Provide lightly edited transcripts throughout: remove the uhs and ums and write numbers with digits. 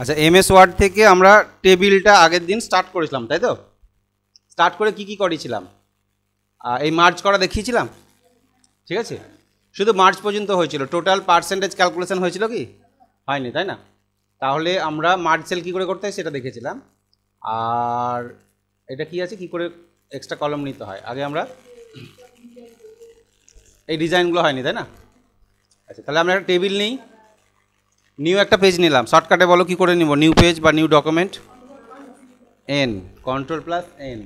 আচ্ছা, MS word থেকে আমরা টেবিলটা আগের দিন স্টার্ট করেছিলাম, তাই তো? স্টার্ট করে কি করেছিলাম? এই মার্জ করা দেখিয়েছিলাম, ঠিক আছে? শুধু মার্জ পর্যন্ত হয়েছিল, টোটাল পার্সেন্টেজ ক্যালকুলেশন হয়েছিল কি? হয়নি, তাই না? তাহলে আমরা মার্জ সেল কী করে করতে হয় সেটা দেখেছিলাম। আর এটা কি আছে, কি করে এক্সট্রা কলম নিতে হয়, আগে আমরা এই ডিজাইনগুলো হয়নি, তাই না? আচ্ছা, তাহলে আমরা একটা টেবিল নিই, নিউ একটা পেজ নিলাম। শর্টকাটে বলো কি করে নিব? নিউ পেজ বা new document, N, control plus N,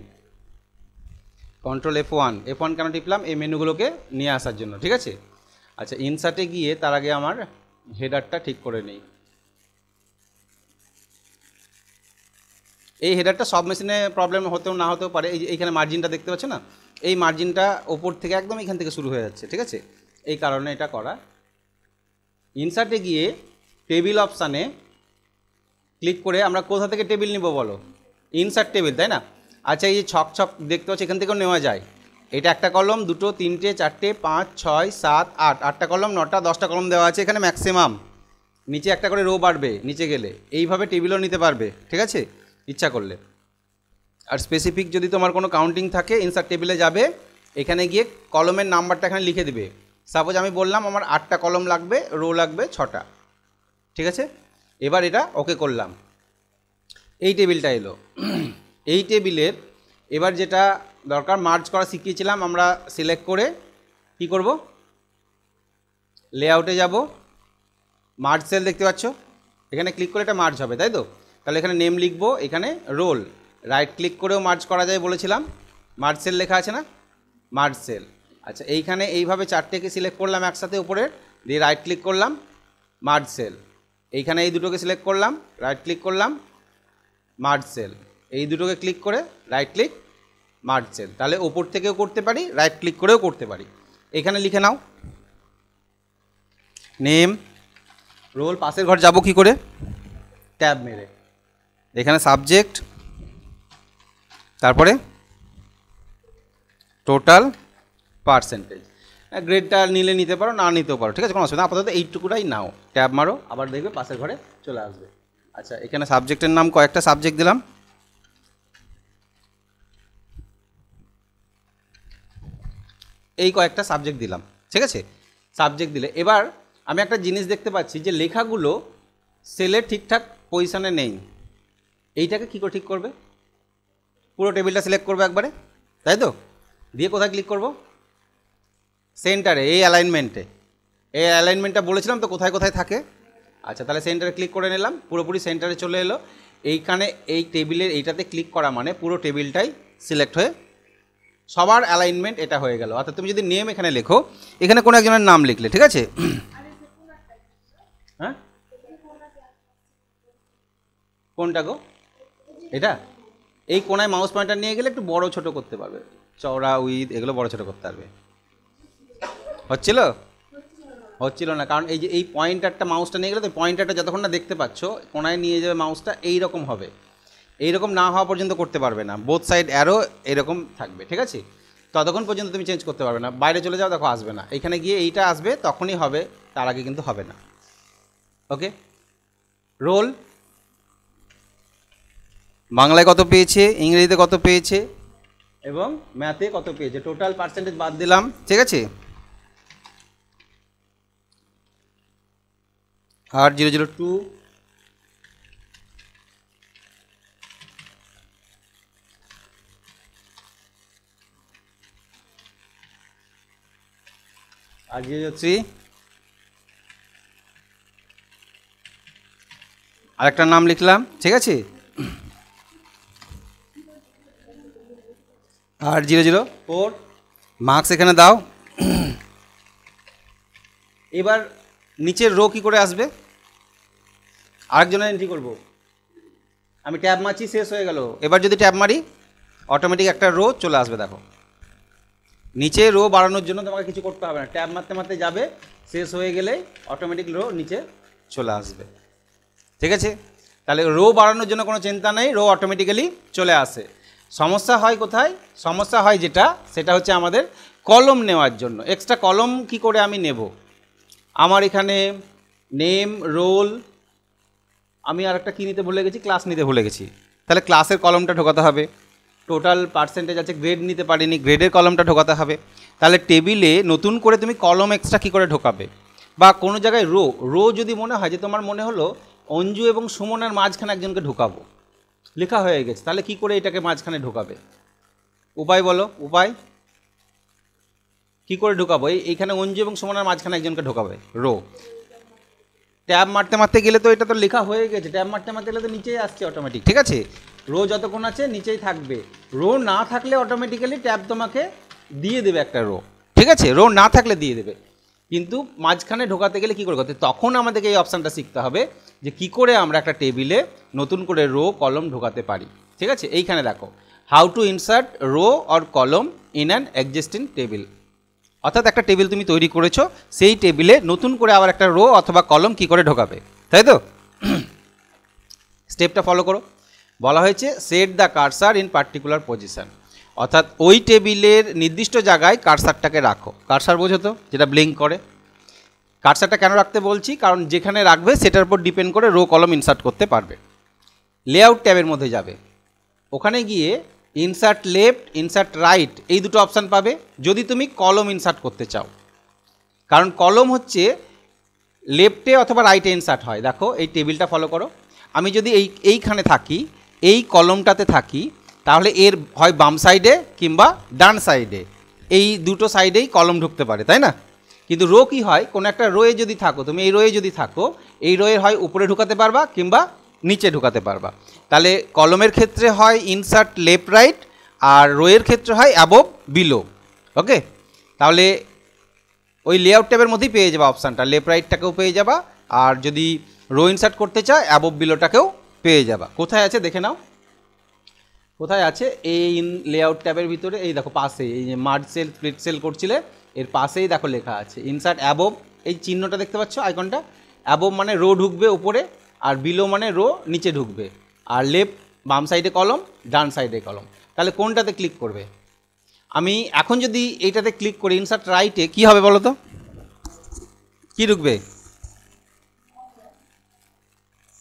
control F1 কেন টিপলাম? এই মেনুগুলোকে নিয়ে আসার জন্য, ঠিক আছে? আচ্ছা, ইনসার্টে গিয়ে তার আগে আমার হেডারটা ঠিক করে নেই। এই হেডারটা সব মেশিনে প্রবলেম হতেও না হতেও পারে। এইখানে মার্জিনটা দেখতে পাচ্ছ না, এই মার্জিনটা ওপর থেকে একদম এখান থেকে শুরু হয়ে যাচ্ছে, ঠিক আছে? এই কারণে এটা করা। ইনসার্টে গিয়ে টেবিল অপশানে ক্লিক করে আমরা কোথা থেকে টেবিল নিব বলো? ইনসার্ট টেবিল, তাই না? আচ্ছা, এই যে ছক ছক দেখতে পাচ্ছি এখান থেকেও নেওয়া যায়। এটা একটা কলম, দুটো, তিনটে, চারটে, 5, 6, 7, 8, 8টা কলম, 9টা, 10টা কলম দেওয়া আছে এখানে ম্যাক্সিমাম। নিচে একটা করে রো বাড়বে নিচে গেলে, এইভাবে টেবিলও নিতে পারবে, ঠিক আছে, ইচ্ছা করলে। আর স্পেসিফিক যদি তোমার কোনো কাউন্টিং থাকে, ইনসার্ট টেবিলে যাবে, এখানে গিয়ে কলমের নাম্বারটা এখানে লিখে দেবে। সাপোজ আমি বললাম আমার 8টা কলম লাগবে, রো লাগবে 6টা, ঠিক আছে? এবার এটা ওকে করলাম, এই টেবিলটা এলো। এই টেবিলের এবার যেটা দরকার, মার্জ করা শিখিয়েছিলাম আমরা, সিলেক্ট করে কি করব? লেআউটে যাব, মার্জ সেল দেখতে পাচ্ছ, এখানে ক্লিক করে এটা মার্জ হবে, তাই তো? তাহলে এখানে নেম লিখবো, এখানে রোল, রাইট ক্লিক করেও মার্জ করা যায় বলেছিলাম, মার্জ সেল লেখা আছে না, মার্জ সেল। আচ্ছা, এইখানে এইভাবে 4টেকে সিলেক্ট করলাম একসাথে উপরে, দিয়ে রাইট ক্লিক করলাম, মার্জ সেল। এইখানে এই দুটোকে সিলেক্ট করলাম, রাইট ক্লিক করলাম, মার্জ সেল। এই দুটোকে ক্লিক করে রাইট ক্লিক, মার্জ সেল। তাহলে ওপর থেকেও করতে পারি, রাইট ক্লিক করেও করতে পারি। এখানে লিখে নাও নেম, রোল, পাশের ঘর যাব কি করে? ট্যাব মেরে, এখানে সাবজেক্ট, তারপরে টোটাল পার্সেন্টেজ। গ্রেডটা নিলে নিতে পারো, না নিতেও পারো, ঠিক আছে, কোনো অসুবিধা। আপাতত এইটুকুটাই নাও, ট্যাব মারো, আবার দেখবে পাশের ঘরে চলে আসবে। আচ্ছা, এখানে সাবজেক্টের নাম কয়েকটা সাবজেক্ট দিলাম, এই কয়েকটা সাবজেক্ট দিলাম, ঠিক আছে? সাবজেক্ট দিলে এবার আমি একটা জিনিস দেখতে পাচ্ছি যে লেখাগুলো সেলে ঠিকঠাক পজিশানে নেই। এইটাকে কী করে ঠিক করবে? পুরো টেবিলটা সিলেক্ট করবে একবারে, তাই তো? দিয়ে কোথায় ক্লিক করব? সেন্টারে, এই অ্যালাইনমেন্টে। এই অ্যালাইনমেন্টটা বলেছিলাম তো কোথায় কোথায় থাকে। আচ্ছা, তাহলে সেন্টারে ক্লিক করে নিলাম, পুরোপুরি সেন্টারে চলে এলো। এইখানে এই টেবিলের এইটাতে ক্লিক করা মানে পুরো টেবিলটাই সিলেক্ট হয়ে সবার অ্যালাইনমেন্ট এটা হয়ে গেল। অর্থাৎ তুমি যদি নেম এখানে লেখো, এখানে কোনো একজনের নাম লিখলে, ঠিক আছে? হ্যাঁ, কোনটা গো? এটা এই কোনায় মাউস পয়েন্টার নিয়ে গেলে একটু বড় ছোট করতে পারবে, চওড়া উইথ এগুলো বড় ছোট করতে পারবে। হচ্ছিল না, কারণ এই যে এই পয়েন্টারটা মাউসটা নিয়ে গেলে তো পয়েন্টারটা যতক্ষণ না দেখতে পাচ্ছ, কোনায় নিয়ে যাবে মাউসটা, এইরকম হবে। এইরকম না হওয়া পর্যন্ত করতে পারবে না, বোথ সাইড অ্যারো এরকম থাকবে, ঠিক আছে? ততক্ষণ পর্যন্ত তুমি চেঞ্জ করতে পারবে না। বাইরে চলে যাও, দেখো আসবে না। এখানে গিয়ে এইটা আসবে, তখনই হবে, তার আগে কিন্তু হবে না। ওকে, রোল বাংলায় কত পেয়েছে, ইংরেজিতে কত পেয়েছে এবং ম্যাথে কত পেয়েছে, টোটাল পার্সেন্টেজ বাদ দিলাম, ঠিক আছে? আর 002 আর 003 আরেকটা নাম লিখলাম, ঠিক আছে? আর 004 মার্কস এখানে দাও। এবার নিচের রো কী করে আসবে? আরেকজনের এন্ট্রি করব, আমি ট্যাব মারছি, শেষ হয়ে গেল। এবার যদি ট্যাব মারি, অটোমেটিক একটা রো চলে আসবে। দেখো, নিচে রো বাড়ানোর জন্য তোমাকে কিছু করতে হবে না, ট্যাব মারতে মারতে যাবে, শেষ হয়ে গেলে অটোমেটিক রো নিচে চলে আসবে, ঠিক আছে? তাহলে রো বাড়ানোর জন্য কোনো চিন্তা নেই, রো অটোমেটিক্যালি চলে আসে। সমস্যা হয় কোথায়? সমস্যা হয় যেটা, সেটা হচ্ছে আমাদের কলম নেওয়ার জন্য। এক্সট্রা কলম কি করে আমি নেব? আমার এখানে নেম, রোল, আমি আর একটা কী নিতে ভুলে গেছি, ক্লাস নিতে ভুলে গেছি। তাহলে ক্লাসের কলমটা ঢোকাতে হবে। টোটাল পার্সেন্টেজ আছে, গ্রেড নিতে পারিনি, গ্রেডের কলমটা ঢোকাতে হবে। তাহলে টেবিলে নতুন করে তুমি কলম এক্সট্রা কী করে ঢোকাবে? বা কোনো জায়গায় রো রো যদি মনে হয় যে তোমার মনে হলো অঞ্জু এবং সুমনার মাঝখানে একজনকে ঢোকাবো, লেখা হয়ে গেছে, তাহলে কি করে এটাকে মাঝখানে ঢোকাবে? উপায় বলো, উপায় কি করে ঢোকাবো? এইখানে অঞ্জু এবং সুমনার মাঝখানে একজনকে ঢোকাবে রো। ট্যাব মারতে মারতে গেলে তো এটা তো লেখা হয়ে গেছে, ট্যাব মারতে মারতে গেলে তো নিচেই আসছে অটোমেটিক, ঠিক আছে? রো যতক্ষণ আছে নিচেই থাকবে। রো না থাকলে অটোমেটিক্যালি ট্যাব তোমাকে দিয়ে দেবে একটা রো, ঠিক আছে? রো না থাকলে দিয়ে দেবে, কিন্তু মাঝখানে ঢোকাতে গেলে কী করে করতে, তখন আমাদেরকে এই অপশানটা শিখতে হবে যে কী করে আমরা একটা টেবিলে নতুন করে রো কলম ঢোকাতে পারি, ঠিক আছে? এইখানে দেখো, how to insert row or column in an existing table. অর্থাৎ একটা টেবিল তুমি তৈরি করেছো, সেই টেবিলে নতুন করে আবার একটা রো অথবা কলম কী করে ঢোকাবে, তাই তো? স্টেপটা ফলো করো। বলা হয়েছে set the cursor in particular position, অর্থাৎ ওই টেবিলের নির্দিষ্ট জায়গায় কার্সারটাকে রাখো। কার্সার বোঝো তো, যেটা ব্লিঙ্ক করে। কার্সারটা কেন রাখতে বলছি, কারণ যেখানে রাখবে সেটার উপর ডিপেন্ড করে রো কলম ইনসার্ট করতে পারবে। লেআউট ট্যাবের মধ্যে যাবে, ওখানে গিয়ে ইনসার্ট লেফট, ইনসার্ট রাইট, এই দুটো অপশান পাবে যদি তুমি কলম ইনসার্ট করতে চাও। কারণ কলম হচ্ছে লেফটে অথবা রাইটে ইনসার্ট হয়। দেখো এই টেবিলটা ফলো করো, আমি যদি এইখানে থাকি, এই কলমটাতে থাকি, তাহলে এর হয় বাম সাইডে কিংবা ডান সাইডে, এই দুটো সাইডেই কলম ঢুকতে পারে, তাই না? কিন্তু রো কি হয়, কোনো একটা রোয়ে যদি থাকো তুমি, এই রোয়ে যদি থাকো, এই রোয়ের হয় উপরে ঢুকাতে পারবা কিংবা নিচে ঢুকাতে পারবা। তাহলে কলমের ক্ষেত্রে হয় ইনসার্ট লেফট রাইট, আর রোয়ের ক্ষেত্রে হয় অ্যাবোভ বিলো। ওকে, তাহলে ওই লেআউট ট্যাবের মধ্যেই পেয়ে যাবা অপশানটা, লেফট রাইটটাকেও পেয়ে যাবা, আর যদি রো ইনসার্ট করতে চাও অ্যাবোভ বিলোটাকেও পেয়ে যাবা। কোথায় আছে দেখে নাও, কোথায় আছে? এই লেআউট ট্যাবের ভিতরে, এই দেখো পাশে, এই যে মার্জ সেল স্প্লিট সেল করছিলে এর পাশেই দেখো লেখা আছে ইনসার্ট অ্যাবোভ। এই চিহ্নটা দেখতে পাচ্ছ, আইকনটা। অ্যাবোভ মানে রো ঢুকবে উপরে, আর বিলো মানে রো নিচে ঢুকবে, আর লেফট বাম সাইডে কলম, ডান সাইডে কলম। তাহলে কোনটাতে ক্লিক করবে? আমি এখন যদি এইটাতে ক্লিক করি ইনসার্ট রাইটে, কি হবে বলো তো? কি ঢুকবে?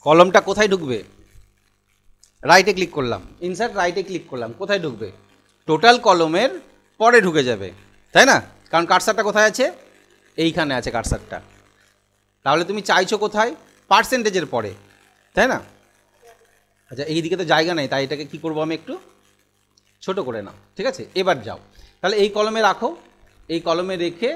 কলমটা কোথায় ঢুকবে? রাইটে ক্লিক করলাম, ইনসার্ট রাইটে ক্লিক করলাম, কোথায় ঢুকবে? টোটাল কলমের পরে ঢুকে যাবে, তাই না? কারণ কার্সারটা কোথায় আছে? এইখানে আছে কার্সারটা। তাহলে তুমি চাইছো কোথায়? পার্সেন্টেজের পরে, তাই না? আচ্ছা, এই দিকে তো জায়গা নেই, তাই এটাকে কি করবো আমি একটু ছোট করে নাও, ঠিক আছে? এবার যাও, তাহলে এই কলমে রাখো, এই কলমে রেখে,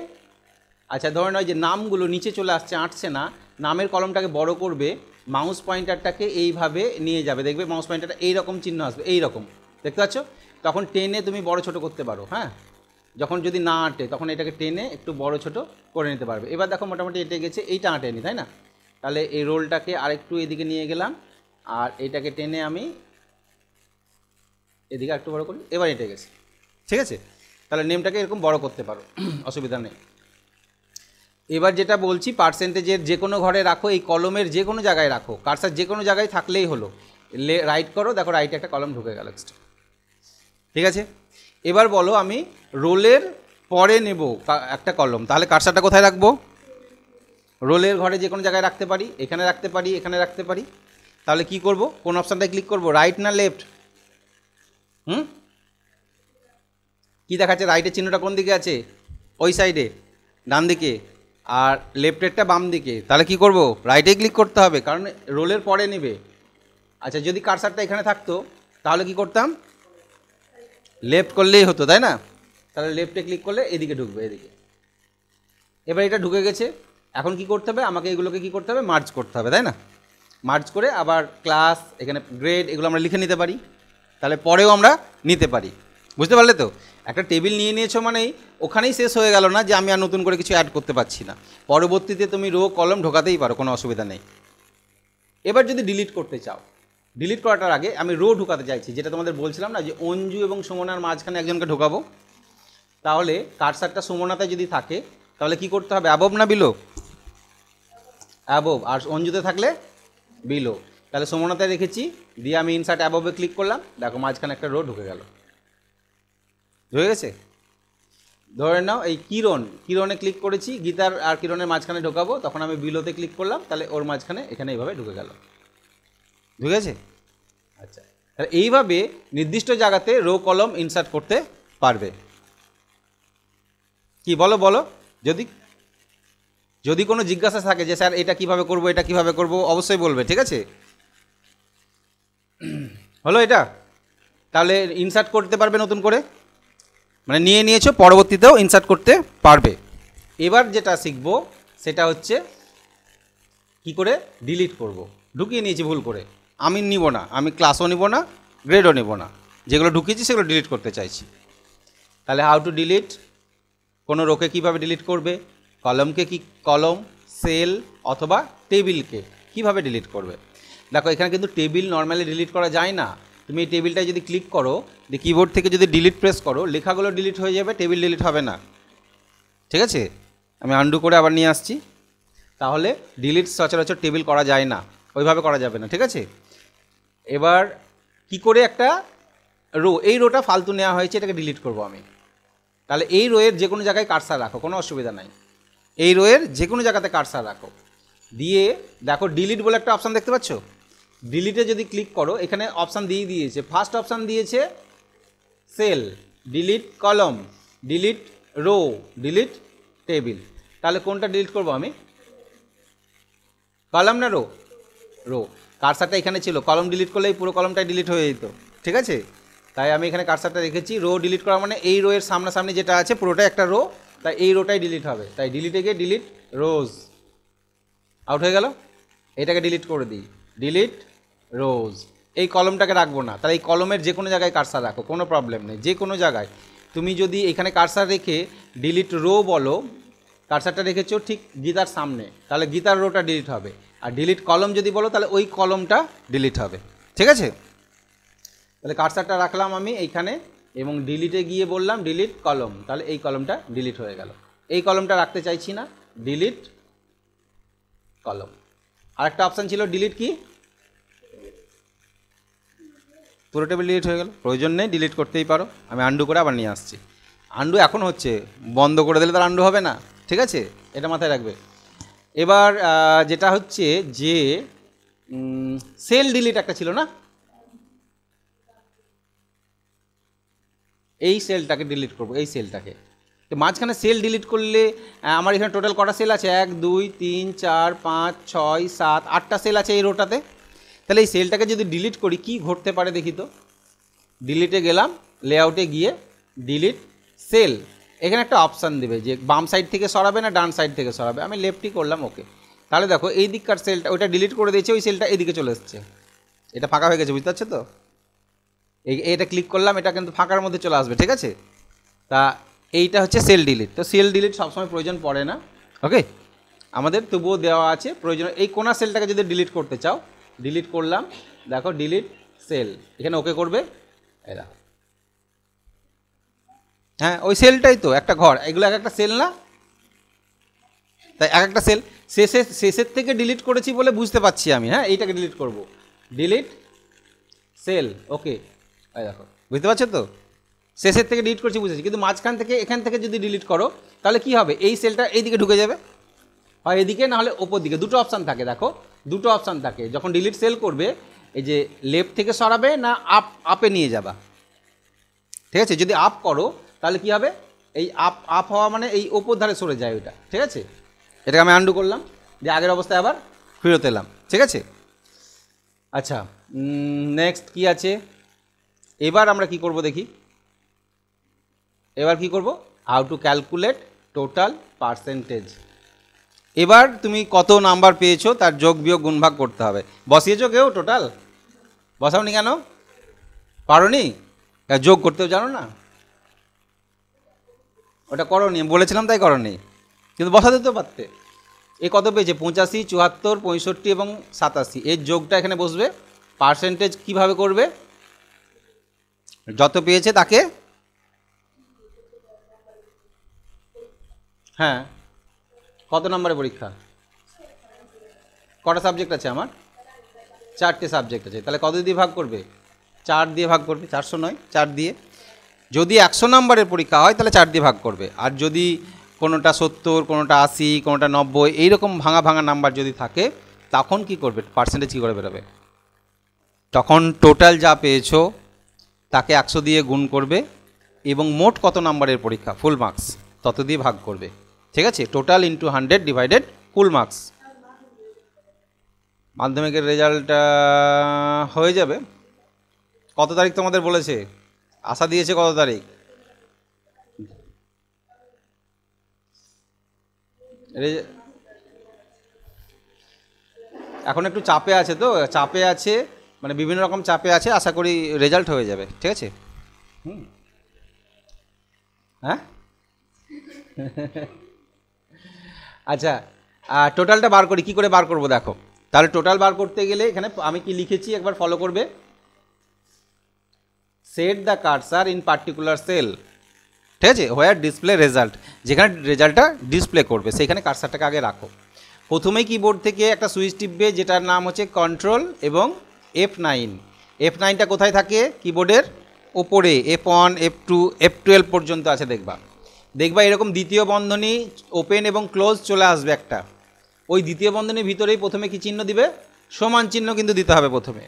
আচ্ছা ধরে নয় যে নামগুলো নিচে চলে আসছে, আঁটছে না, নামের কলমটাকে বড় করবে, মাউস পয়েন্টারটাকে এইভাবে নিয়ে যাবে, দেখবে মাউস পয়েন্টারটা এইরকম চিহ্ন আসবে, এইরকম, দেখতে পাচ্ছ? তখন টেনে তুমি বড় ছোট করতে পারো, হ্যাঁ? যখন যদি না আঁটে তখন এটাকে টেনে একটু বড় ছোট করে নিতে পারবে। এবার দেখো মোটামুটি এঁটে গেছে, এইটা আঁটেনি, তাই না? তাহলে এই রোলটাকে আরেকটু এদিকে নিয়ে গেলাম, আর এটাকে টেনে আমি এদিকে একটু বড় করি, এবার এঁটে গেছে, ঠিক আছে? তাহলে নেমটাকে এরকম বড় করতে পারো, অসুবিধা নেই। এবার যেটা বলছি, পার্সেন্টেজের যে কোনো ঘরে রাখো, এই কলমের যে কোনো জায়গায় রাখো, কার্সার যে কোনো জায়গায় থাকলেই হলো। রাইট করো, দেখো রাইটে একটা কলম ঢুকে গেল এক্সট্রা, ঠিক আছে? এবার বলো আমি রোলের পরে নেব একটা কলম, তাহলে কার্সারটা কোথায় রাখবো? রোলের ঘরে যে কোনো জায়গায় রাখতে পারি, এখানে রাখতে পারি, এখানে রাখতে পারি। তাহলে কি করব? কোন অপশানটায় ক্লিক করব, রাইট না লেফট? কি দেখাচ্ছে? রাইটের চিহ্নটা কোন দিকে আছে? ওই সাইডে, ডান দিকে, আর লেফটেরটা বাম দিকে। তাহলে কি করব? রাইটে ক্লিক করতে হবে, কারণ রোলের পরে নেবে। আচ্ছা, যদি কার্সারটা এখানে থাকতো তাহলে কি করতাম? লেফট করলেই হতো, তাই না? তাহলে লেফটে ক্লিক করলে এদিকে ঢুকবে, এদিকে। এবার এটা ঢুকে গেছে, এখন কি করতে হবে? আমাকে এগুলোকে কি করতে হবে? মার্জ করতে হবে, তাই না? মার্জ করে আবার ক্লাস, এখানে গ্রেড, এগুলো আমরা লিখে নিতে পারি, তাহলে পরেও আমরা নিতে পারি। বুঝতে পারলে তো? একটা টেবিল নিয়ে নিয়েছো মানেই ওখানেই শেষ হয়ে গেল না যে আমি আর নতুন করে কিছু অ্যাড করতে পারছি না। পরবর্তীতে তুমি রো কলম ঢোকাতেই পারো, কোনো অসুবিধা নেই। এবার যদি ডিলিট করতে চাও, ডিলিট করাটার আগে আমি রো ঢোকাতে চাইছি, যেটা তোমাদের বলছিলাম না যে অঞ্জু এবং সুমনার মাঝখানে একজনকে ঢোকাবো। তাহলে কার্সারটা সুমনাতে যদি থাকে তাহলে কি করতে হবে? অ্যাবোভ না বিলো? অ্যাবোভ। আর অঞ্জুতে থাকলে বিলো। তাহলে সুমনাতে রেখেছি, দিয়ে আমি ইনসার্ট অ্যাবোভে ক্লিক করলাম, দেখো মাঝখানে একটা রো ঢুকে গেল, ঢুকে গেছে। ধরে নাও এই কিরণে ক্লিক করেছি, গীতার আর কিরণের মাঝখানে ঢোকাবো, তখন আমি বিলোতে ক্লিক করলাম, তাহলে ওর মাঝখানে এখানে এইভাবে ঢুকে গেল। ঢুকেছে? আচ্ছা, তাহলে এইভাবে নির্দিষ্ট জায়গাতে রো কলম ইনসার্ট করতে পারবে। কি বলো বলো, যদি যদি কোনো জিজ্ঞাসা থাকে যে স্যার এটা কিভাবে করব, এটা কিভাবে করব, অবশ্যই বলবে, ঠিক আছে? হলো এটা? তাহলে ইনসার্ট করতে পারবে নতুন করে, মানে নিয়ে নিয়েছো, পরবর্তীতেও ইনসার্ট করতে পারবে। এবার যেটা শিখবো সেটা হচ্ছে কি করে ডিলিট করব। ঢুকিয়ে নিয়েছি ভুল করে, আমি নিব না, আমি ক্লাসও নিব না, গ্রেডও নিব না, যেগুলো ঢুকিয়েছি সেগুলো ডিলিট করতে চাইছি। তাহলে হাউ টু ডিলিট, কোনো রোকে কীভাবে ডিলিট করবে, কলমকে কি কলম, সেল অথবা টেবিলকে কীভাবে ডিলিট করবে। দেখো এখানে কিন্তু টেবিল নর্মালি ডিলিট করা যায় না। তুমি এই টেবিলটায় যদি ক্লিক করো, যে কিবোর্ড থেকে যদি ডিলিট প্রেস করো, লেখাগুলো ডিলিট হয়ে যাবে, টেবিল ডিলিট হবে না, ঠিক আছে? আমি আন্ডু করে আবার নিয়ে আসছি। তাহলে ডিলিট সচরাচর টেবিল করা যায় না, ওইভাবে করা যাবে না, ঠিক আছে? এবার কি করে একটা রো, এই রোটা ফালতু নেওয়া হয়েছে, এটাকে ডিলিট করব আমি। তাহলে এই রোয়ের যে কোনো জায়গায় কার্সার রাখো, কোনো অসুবিধা নাই, এই রোয়ের যে কোনো জায়গাতে কার্সার রাখো, দিয়ে দেখো ডিলিট বলে একটা অপশান দেখতে পাচ্ছ, ডিলিটে যদি ক্লিক করো, এখানে অপশান দিয়ে দিয়েছে, ফার্স্ট অপশান দিয়েছে সেল, ডিলিট কলম, ডিলিট রো, ডিলিট টেবিল। তাহলে কোনটা ডিলিট করব আমি, কলম না রো? রো। কার্সারটা এখানে ছিল, কলম ডিলিট করলেই পুরো কলমটাই ডিলিট হয়ে যেত, ঠিক আছে? তাই আমি এখানে কার্সারটা রেখেছি। রো ডিলিট করা মানে এই রোয়ের সামনাসামনি যেটা আছে পুরোটাই একটা রো, তাই এই রোটাই ডিলিট হবে। তাই ডিলিটে গিয়ে ডিলিট রোজ, আউট হয়ে গেল। এটাকে ডিলিট করে দিই, ডিলিট রোজ। এই কলমটাকে রাখবো না, তাহলে এই কলমের যে কোনো জায়গায় কার্সার রাখো, কোনো প্রবলেম নেই, যে কোনো জায়গায়। তুমি যদি এখানে কার্সার রেখে ডিলিট রো বলো, কার্সারটা রেখেছো ঠিক গীতার সামনে, তাহলে গীতার রোটা ডিলিট হবে। আর ডিলিট কলম যদি বলো, তাহলে ওই কলমটা ডিলিট হবে, ঠিক আছে? তাহলে কার্সারটা রাখলাম আমি এইখানে, এবং ডিলিটে গিয়ে বললাম ডিলিট কলম, তাহলে এই কলমটা ডিলিট হয়ে গেল। এই কলমটা রাখতে চাইছি না, ডিলিট কলম। আরেকটা অপশান ছিল ডিলিট কি, পুরো টেবিল ডিলিট হয়ে গেল, প্রয়োজন নেই, ডিলিট করতেই পারো। আমি আন্ডু করে আবার নিয়ে আসছি। আন্ডু এখন হচ্ছে, বন্ধ করে দিলে তার আন্ডু হবে না, ঠিক আছে? এটা মাথায় রাখবে। এবার যেটা হচ্ছে যে সেল ডিলিট একটা ছিল না, এই সেলটাকে ডিলিট করব, এই সেলটাকে। তো মাঝখানে সেল ডিলিট করলে আমার এখানে টোটাল কটা সেল আছে, 1 2 3 4 5 6 7 8টা সেল আছে এই রোটাতে। তাহলে এই সেলটাকে যদি ডিলিট করি কি ঘটতে পারে দেখি তো। ডিলিটে গেলাম, লেআউটে গিয়ে ডিলিট সেল, এখানে একটা অপশান দেবে যে বাম সাইড থেকে সরাবে না ডান সাইড থেকে সরাবে, আমি লেফটই করলাম, ওকে। তাহলে দেখো এই দিককার সেলটা, ওইটা ডিলিট করে দিয়েছে, ওই সেলটা এদিকে চলে এসছে, এটা ফাঁকা হয়ে গেছে, বুঝতে পারছো তো? এটা ক্লিক করলাম, এটা কিন্তু ফাঁকার মধ্যে চলে আসবে, ঠিক আছে? তা এইটা হচ্ছে সেল ডিলিট। তো সেল ডিলিট সবসময় প্রয়োজন পড়ে না, ওকে? আমাদের তবুও দেওয়া আছে প্রয়োজন। এই কোনা সেলটাকে যদি ডিলিট করতে চাও, ডিলিট করলাম, দেখো ডিলিট সেল, এখানে ওকে করবে, এই দেখো, হ্যাঁ ওই সেলটাই তো একটা ঘর, এগুলো এক একটা সেল না? তাই এক একটা সেল শেষের থেকে ডিলিট করেছি বলে বুঝতে পারছি আমি, হ্যাঁ এইটাকে ডিলিট করব, ডিলিট সেল, ওকে। এই দেখো, বুঝতে পারছো তো? শেষের থেকে ডিলিট করছি বুঝেছি, কিন্তু মাঝখান থেকে এখান থেকে যদি ডিলিট করো তাহলে কি হবে, এই সেলটা এইদিকে ঢুকে যাবে, হয় এদিকে না হলে ওপর দিকে, দুটো অপশান থাকে, দেখো দুটো অপশান থাকে। যখন ডিলিট সেল করবে, এই যে লেফট থেকে সরাবে না আপে নিয়ে যাবা, ঠিক আছে? যদি আপ করো তাহলে কি হবে, এই আপ হওয়া মানে এই ওপর ধারে সরে যায় ওইটা, ঠিক আছে? এটাকে আমি আন্ডু করলাম, যে আগের অবস্থায় আবার ফেরত এলাম, ঠিক আছে? আচ্ছা, নেক্সট কি আছে, এবার আমরা কি করব দেখি। এবার কি করব, how to calculate total percentage. এবার তুমি কত নাম্বার পেয়েছো তার যোগ বিয়োগ গুণভাগ করতে হবে। বসিয়েছো কেউ টোটাল? বসাওনি কেন? পারোনি? যোগ করতেও জানো না, ওটা করোনি, বলেছিলাম তাই করোনি, কিন্তু বসাতে তো পারতে। এ কত পেয়েছে, 85 74 65 এবং 87, এর যোগটা এখানে বসবে। পার্সেন্টেজ কিভাবে করবে, যত পেয়েছে তাকে, হ্যাঁ কত নম্বরের পরীক্ষা, কটা সাবজেক্ট আছে আমার, 4টে সাবজেক্ট আছে, তাহলে কত দিয়ে ভাগ করবে, 4 দিয়ে ভাগ করবে, 400 নয় 4 দিয়ে। যদি 100 নম্বরের পরীক্ষা হয় তাহলে 4 দিয়ে ভাগ করবে, আর যদি কোনোটা 70 কোনোটা 80 কোনোটা 90 এইরকম ভাঙা ভাঙা নাম্বার যদি থাকে তখন কি করবে, পার্সেন্টেজ কী করে বেরোবে, তখন টোটাল যা পেয়েছো তাকে 100 দিয়ে গুণ করবে এবং মোট কত নাম্বারের পরীক্ষা ফুল মার্কস তত দিয়ে ভাগ করবে, ঠিক আছে? Total into 100 divided full marks. মাধ্যমিকের রেজাল্টটা হয়ে যাবে। কত তারিখ তোমাদের বলেছে, আশা দিয়েছে কত তারিখ? এখন একটু চাপে আছে, তো চাপে আছে মানে বিভিন্ন রকম চাপে আছে, আশা করি রেজাল্ট হয়ে যাবে, ঠিক আছে? হ্যাঁ আচ্ছা, টোটালটা বার করি, কি করে বার করব দেখো। তাহলে টোটাল বার করতে গেলে এখানে আমি কি লিখেছি একবার ফলো করবে। Set the cursor in particular cell, ঠিক আছে, হোয়ার ডিসপ্লে রেজাল্ট, যেখানে রেজাল্টটা ডিসপ্লে করবে সেইখানে কার্সারটাকে আগে রাখো। প্রথমেই কিবোর্ড থেকে একটা সুইচ টিপবে যেটার নাম হচ্ছে কন্ট্রোল এবং F9। F9টা কোথায় থাকে? কিবোর্ডের ওপরে F1 F2 F12 পর্যন্ত আছে, দেখবা এরকম দ্বিতীয় বন্ধনী ওপেন এবং ক্লোজ চলে আসবে একটা। ওই দ্বিতীয় বন্ধনীর ভিতরেই প্রথমে কি চিহ্ন দিবে? সমান চিহ্ন কিন্তু দিতে হবে প্রথমে।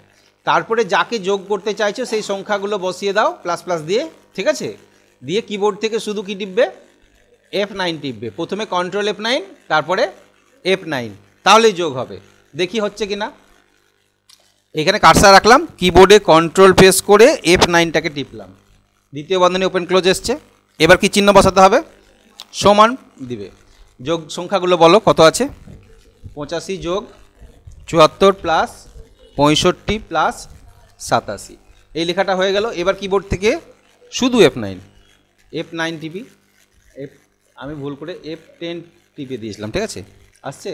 তারপরে যাকে যোগ করতে চাইছো সেই সংখ্যাগুলো বসিয়ে দাও প্লাস প্লাস দিয়ে, ঠিক আছে? দিয়ে কিবোর্ড থেকে শুধু কি টিপবে? F9 টিপবে। প্রথমে কন্ট্রোল F9 তারপরে F9, তাহলেই যোগ হবে। দেখি হচ্ছে কি না। এখানে কার্সার রাখলাম, কিবোর্ডে কন্ট্রোল প্রেস করে F9টাকে টিপলাম, দ্বিতীয় বন্ধনী ওপেন ক্লোজ এসছে। এবার কি চিহ্ন বসাতে হবে? সমান দিবে। যোগ সংখ্যাগুলো বলো কত আছে? 85 যোগ 74 প্লাস 65 প্লাস 87, এই লেখাটা হয়ে গেল। এবার কিবোর্ড থেকে শুধু F9 টিপি। আমি ভুল করে F10 টিপে দিয়েছিলাম, ঠিক আছে? আসছে।